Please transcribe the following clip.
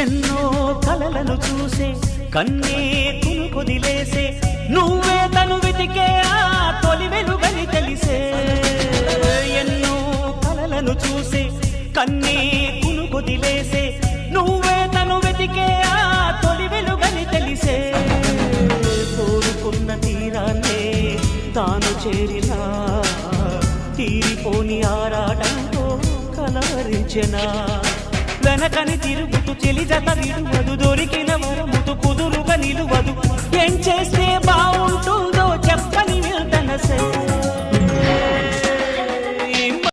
ఎన్నో కలలను చూసే కన్నే కునుకొదిలేసే నువ్వే తను వెతికే ఆ తొలి వెలుగని తెలిసే ఎన్నో కలలను చూసే కన్నే కునుకొదిలేసే నువ్వే తను వెతికే ఆ తొలి వెలుగని తెలిసే కోరుకున్న తీరాన్నే తాను చేరినా తీరిపోని ఆరాటంతో కలవరించెనా వెనకని తిరుగుతూ చెలి జత విడువదు దొరికిన వరముతు కుదురుగా నిలువదు ఏం చేస్తే బాగుంటుందో చెప్పని వెళ్తనసే